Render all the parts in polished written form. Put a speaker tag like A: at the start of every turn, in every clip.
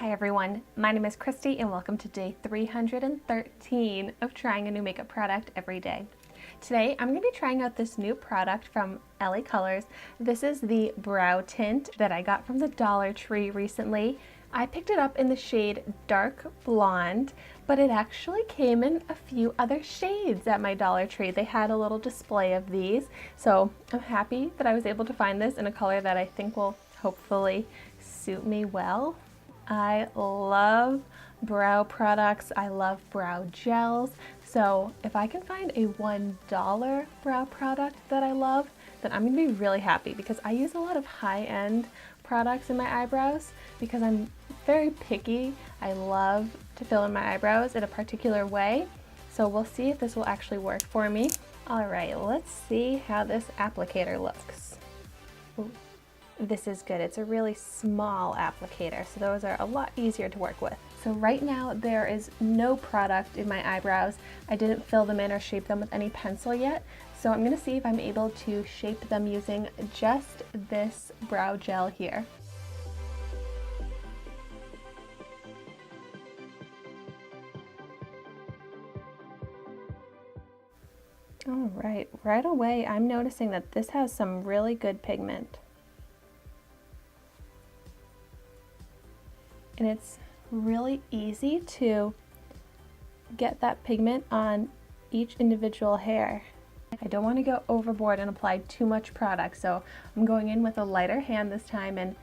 A: Hi everyone, my name is Christy and welcome to day 313 of trying a new makeup product every day. Today I'm going to be trying out this new product from LA Colors. This is the brow tint that I got from the Dollar Tree recently. I picked it up in the shade Dark Blonde, but it actually came in a few other shades at my Dollar Tree. They had a little display of these, so I'm happy that I was able to find this in a color that I think will hopefully suit me well. I love brow products. I love brow gels. So if I can find a $1 brow product that I love, then I'm gonna be really happy because I use a lot of high-end products in my eyebrows because I'm very picky. I love to fill in my eyebrows in a particular way. So we'll see if this will actually work for me. All right, let's see how this applicator looks. Ooh. This is good. It's a really small applicator, so those are a lot easier to work with. So right now there is no product in my eyebrows. I didn't fill them in or shape them with any pencil yet, so I'm going to see if I'm able to shape them using just this brow gel here. All right away I'm noticing that this has some really good pigment. And it's really easy to get that pigment on each individual hair. I don't want to go overboard and apply too much product, so I'm going in with a lighter hand this time, and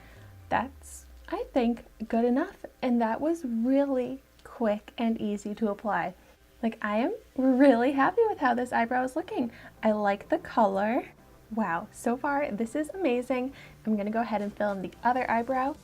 A: that's, I think, good enough. And that was really quick and easy to apply. Like, I am really happy with how this eyebrow is looking. I like the color. Wow, so far this is amazing. I'm gonna go ahead and fill in the other eyebrow.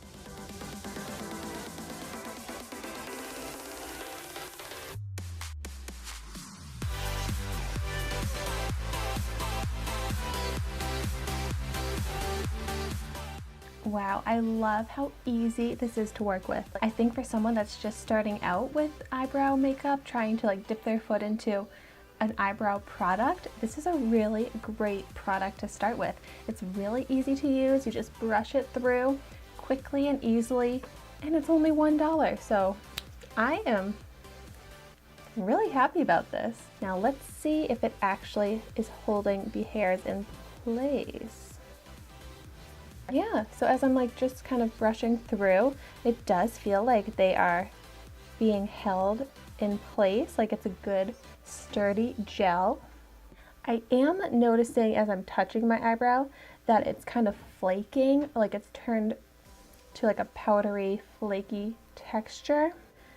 A: Wow, I love how easy this is to work with. I think for someone that's just starting out with eyebrow makeup, trying to like dip their foot into an eyebrow product, this is a really great product to start with. It's really easy to use. You just brush it through quickly and easily, and it's only $1. So I am really happy about this. Now let's see if it actually is holding the hairs in place. Yeah, so as I'm like just kind of brushing through, it does feel like they are being held in place, like it's a good sturdy gel. I am noticing as I'm touching my eyebrow that it's kind of flaking, like it's turned to like a powdery, flaky texture.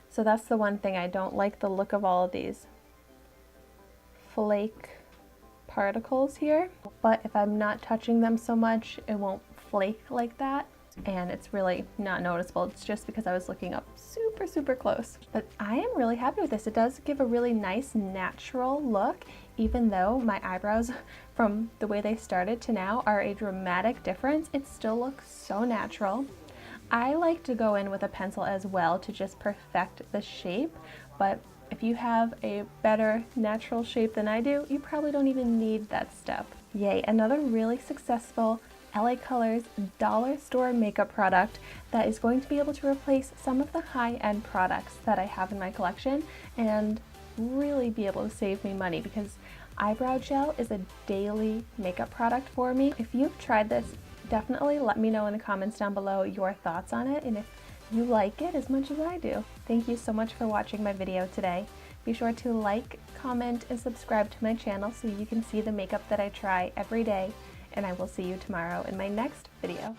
A: So that's the one thing I don't like, the look of all of these flake particles here. But if I'm not touching them so much, it won't flake like that, and it's really not noticeable. It's just because I was looking up super close. But I am really happy with this. It does give a really nice natural look, even though my eyebrows from the way they started to now are a dramatic difference. It still looks so natural. I like to go in with a pencil as well to just perfect the shape, but if you have a better natural shape than I do, you probably don't even need that step. Yay, another really successful LA Colors dollar store makeup product that is going to be able to replace some of the high-end products that I have in my collection and really be able to save me money, because eyebrow gel is a daily makeup product for me. If you've tried this, definitely let me know in the comments down below your thoughts on it and if you like it as much as I do. Thank you so much for watching my video today. Be sure to like, comment, and subscribe to my channel so you can see the makeup that I try every day, and I will see you tomorrow in my next video.